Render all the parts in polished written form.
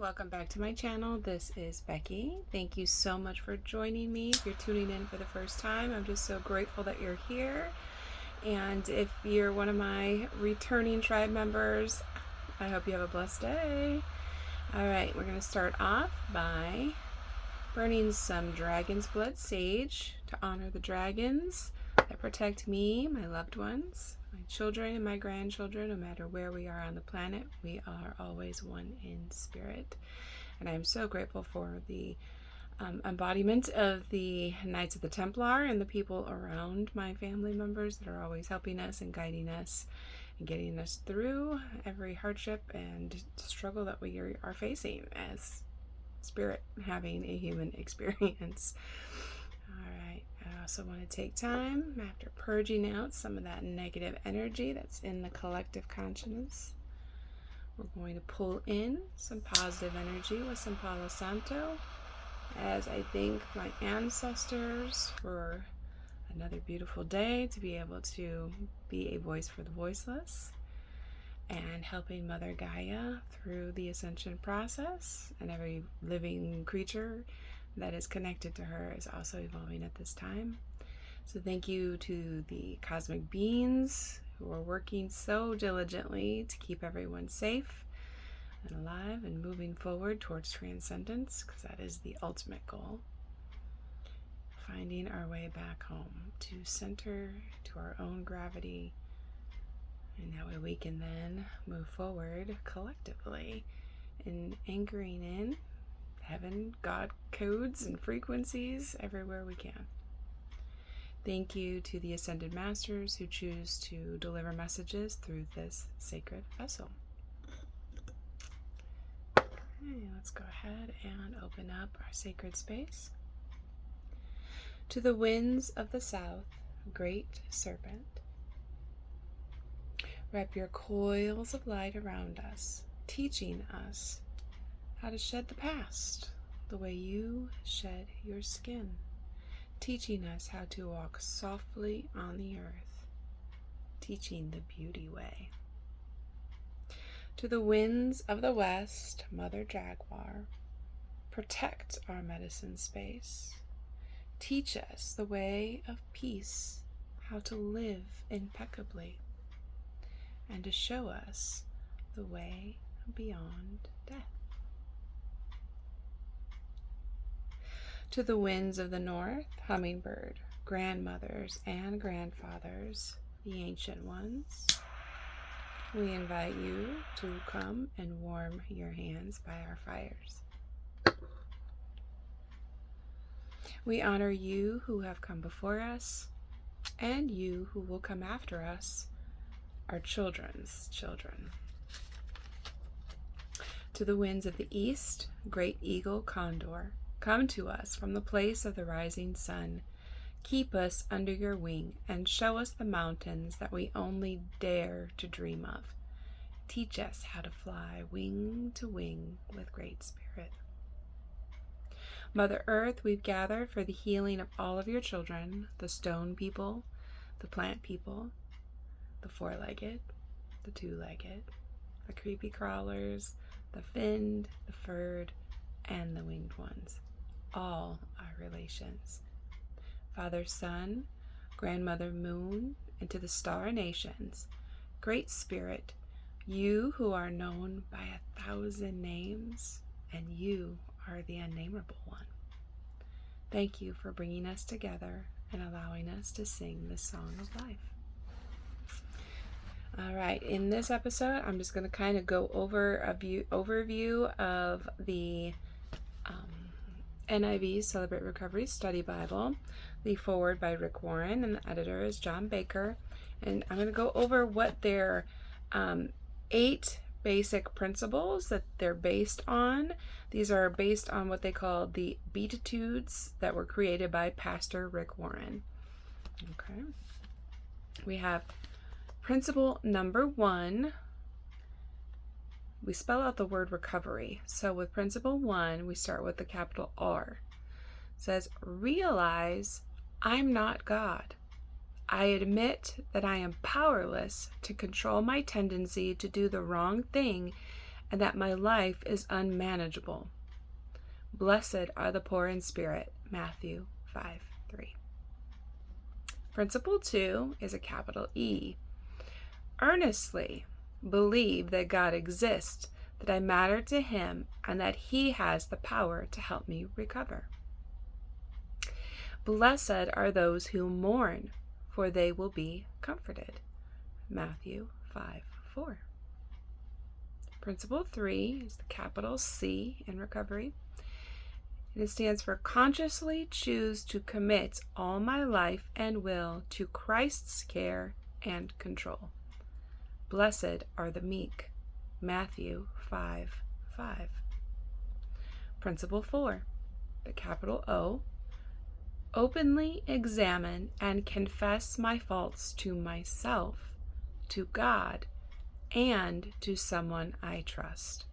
welcome back to my channel. This is Becky. Thank you so much for joining me. If you're tuning in for the first time, I'm just so grateful that you're here. And if you're one of my returning tribe members, I hope you have a blessed day. All right, we're going to start off by burning some dragon's blood sage to honor the dragons that protect me, my loved ones, my children, and my grandchildren. No matter where we are on the planet, we are always one in spirit. And I'm so grateful for the embodiment of the Knights of the Templar and the people around my family members that are always helping us and guiding us and getting us through every hardship and struggle that we are facing as spirit having a human experience. All right, I also want to take time after purging out some of that negative energy that's in the collective consciousness. We're going to pull in some positive energy with some Palo Santo as I thank my ancestors for another beautiful day to be able to be a voice for the voiceless and helping Mother Gaia through the ascension process, and every living creature that is connected to her is also evolving at this time. So thank you to the cosmic beings who are working so diligently to keep everyone safe and alive and moving forward towards transcendence, because that is the ultimate goal. Finding our way back home to center, to our own gravity, and that way we can then move forward collectively and anchoring in heaven, God codes and frequencies everywhere we can. Thank you to the Ascended Masters who choose to deliver messages through this sacred vessel. Okay, let's go ahead and open up our sacred space. To the winds of the south, great serpent, wrap your coils of light around us, teaching us how to shed the past the way you shed your skin, teaching us how to walk softly on the earth, teaching the beauty way. To the winds of the west, Mother Jaguar, protect our medicine space. Teach us the way of peace, how to live impeccably, and to show us the way beyond death. To the winds of the north, Hummingbird, grandmothers and grandfathers, the ancient ones, we invite you to come and warm your hands by our fires. We honor you who have come before us, and you who will come after us, our children's children. To the winds of the east, great eagle condor, come to us from the place of the rising sun. Keep us under your wing and show us the mountains that we only dare to dream of. Teach us how to fly wing to wing with great spirit. Mother Earth, we've gathered for the healing of all of your children, the stone people, the plant people, the four-legged, the two-legged, the creepy crawlers, the finned, the furred, and the winged ones. All our relations. Father Sun, Grandmother Moon, and to the star nations, Great Spirit, you who are known by 1,000 names, and you are the unnameable one. Thank you for bringing us together and allowing us to sing this song of life. All right, in this episode, I'm just going to kind of go over a overview of the NIV Celebrate Recovery Study Bible, the foreword by Rick Warren, and the editor is John Baker. And I'm going to go over what their 8 basic principles that they're based on. These are based on what they call the Beatitudes that were created by Pastor Rick Warren. Okay. We have principle number 1. We spell out the word recovery. So with principle 1, we start with the capital R. It says, realize I'm not God. I admit that I am powerless to control my tendency to do the wrong thing and that my life is unmanageable. Blessed are the poor in spirit. Matthew 5:3. Principle 2 is a capital E. Earnestly believe that God exists, that I matter to Him, and that He has the power to help me recover. Blessed are those who mourn, for they will be comforted. Matthew 5:4. Principle 3 is the capital C in recovery. And it stands for consciously choose to commit all my life and will to Christ's care and control. Blessed are the meek. Matthew 5:5. Principle 4, the capital O. Openly examine and confess my faults to myself, to God, and to someone I trust.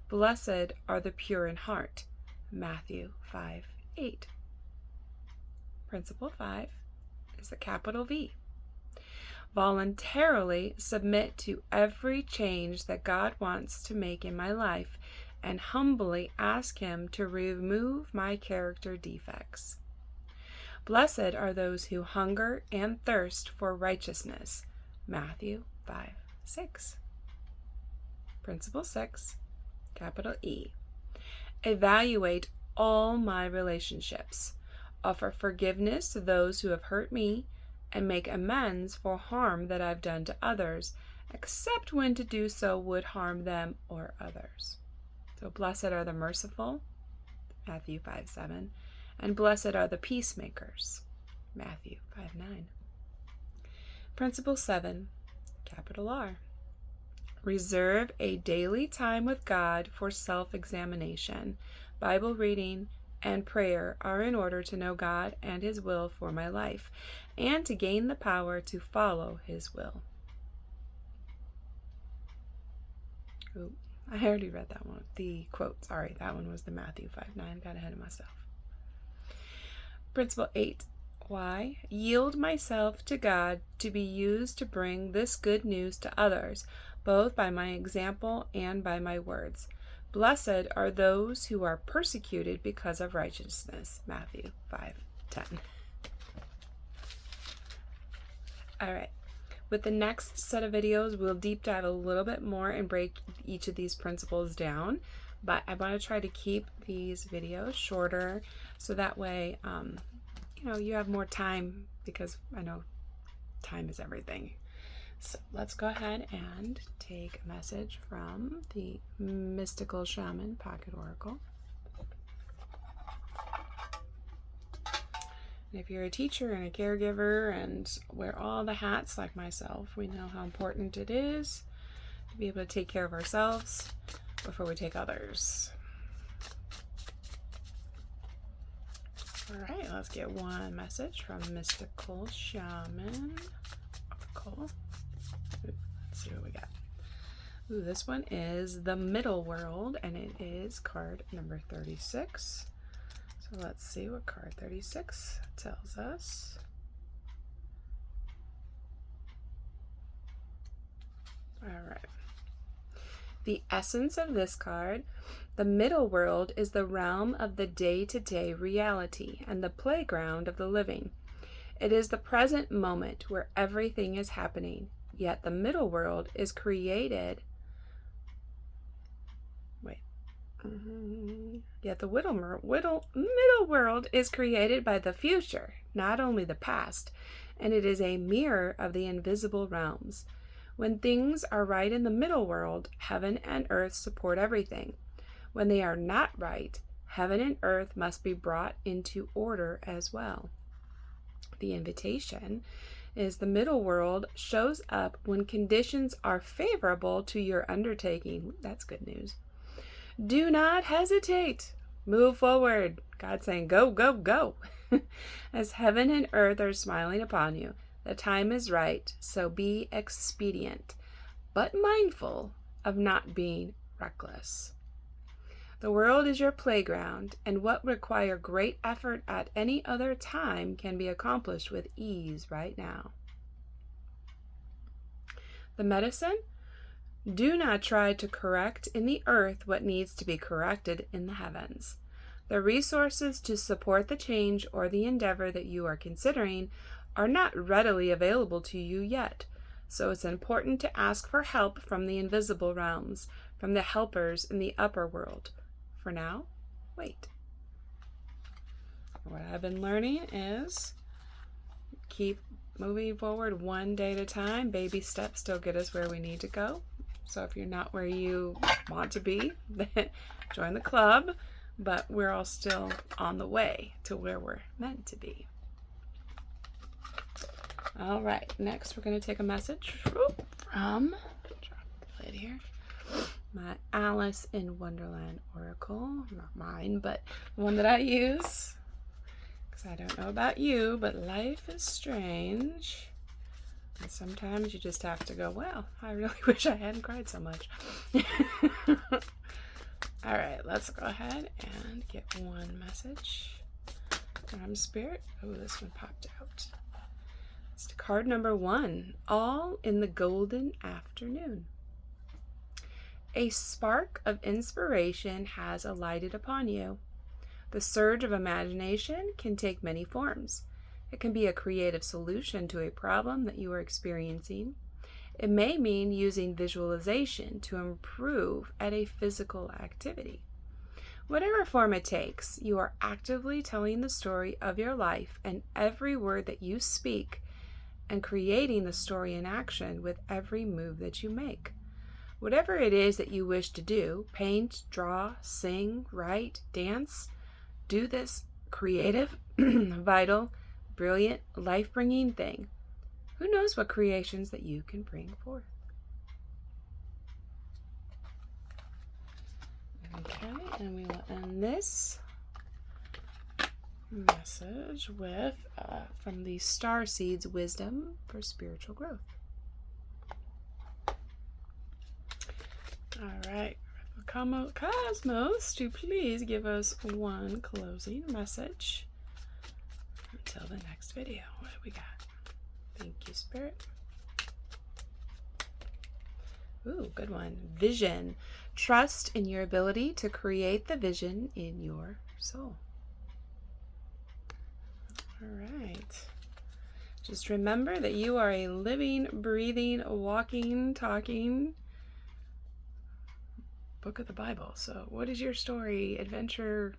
Blessed are the pure in heart. Matthew 5:8. Principle 5 is the capital V. Voluntarily submit to every change that God wants to make in my life and humbly ask Him to remove my character defects. Blessed are those who hunger and thirst for righteousness. Matthew 5:6. Principle 6, capital E. Evaluate all my relationships. Offer forgiveness to those who have hurt me and make amends for harm that I've done to others, except when to do so would harm them or others. So blessed are the merciful, Matthew 5:7, and blessed are the peacemakers, Matthew 5:9. Principle 7, capital R. Reserve a daily time with God for self-examination. Bible reading and prayer are in order to know God and His will for my life, and to gain the power to follow His will. Ooh, I already read that one. The quote, sorry, that one was the Matthew 5:9. Got ahead of myself. Principle 8. Why? Yield myself to God to be used to bring this good news to others, both by my example and by my words. Blessed are those who are persecuted because of righteousness. Matthew 5:10. All right. With the next set of videos, we'll deep dive a little bit more and break each of these principles down. But I want to try to keep these videos shorter so that way, you have more time, because I know time is everything. So let's go ahead and take a message from the Mystical Shaman Pocket Oracle. And if you're a teacher and a caregiver and wear all the hats like myself, we know how important it is to be able to take care of ourselves before we take others. All right, let's get one message from Mystical Shaman Oracle. Let's see what we got. Ooh, this one is the Middle World, and it is card number 36. So let's see what card 36 tells us. All right. The essence of this card: the middle world is the realm of the day-to-day reality and the playground of the living. It is the present moment where everything is happening, yet the middle world is created. Yet the middle world is created by the future, not only the past, and it is a mirror of the invisible realms. When things are right in the middle world, heaven and earth support everything. When they are not right, heaven and earth must be brought into order as well. The invitation is the middle world shows up when conditions are favorable to your undertaking. That's good news. Do not hesitate. Move forward. God's saying, go, go, go. As heaven and earth are smiling upon you, the time is right, so be expedient, but mindful of not being reckless. The world is your playground, and what require great effort at any other time can be accomplished with ease right now. The medicine: Do not try to correct in the earth what needs to be corrected in the heavens. The resources to support the change or the endeavor that you are considering are not readily available to you yet, so it's important to ask for help from the invisible realms, from the helpers in the upper world. For now, wait. What I've been learning is keep moving forward one day at a time. Baby steps still get us where we need to go. So if you're not where you want to be, then join the club. But we're all still on the way to where we're meant to be. All right, next we're going to take a message from, drop the lid here, my Alice in Wonderland Oracle. Not mine, but the one that I use. Because I don't know about you, but life is strange. And sometimes you just have to go, well, I really wish I hadn't cried so much. All right, let's go ahead and get one message from Spirit. Oh, this one popped out. It's card number 1, All in the Golden Afternoon. A spark of inspiration has alighted upon you. The surge of imagination can take many forms. It can be a creative solution to a problem that you are experiencing. It may mean using visualization to improve at a physical activity. Whatever form it takes, you are actively telling the story of your life and every word that you speak, and creating the story in action with every move that you make. Whatever it is that you wish to do, paint, draw, sing, write, dance, do this creative, vital, brilliant, life-bringing thing. Who knows what creations that you can bring forth? Okay, and we will end this message with from the Star Seeds Wisdom for Spiritual Growth. All right, Cosmos, to please give us one closing message until the next video. What do we got? Thank you, Spirit. Ooh, good one. Vision. Trust in your ability to create the vision in your soul. All right. Just remember that you are a living, breathing, walking, talking book of the Bible. So what does your story, adventure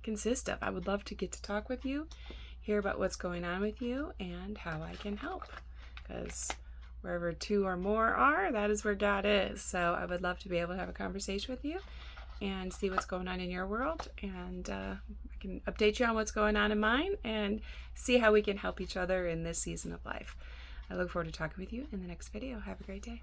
consist of? I would love to get to talk with you, hear about what's going on with you, and how I can help. Because wherever 2 or more are, that is where God is. So I would love to be able to have a conversation with you and see what's going on in your world. And I can update you on what's going on in mine and see how we can help each other in this season of life. I look forward to talking with you in the next video. Have a great day.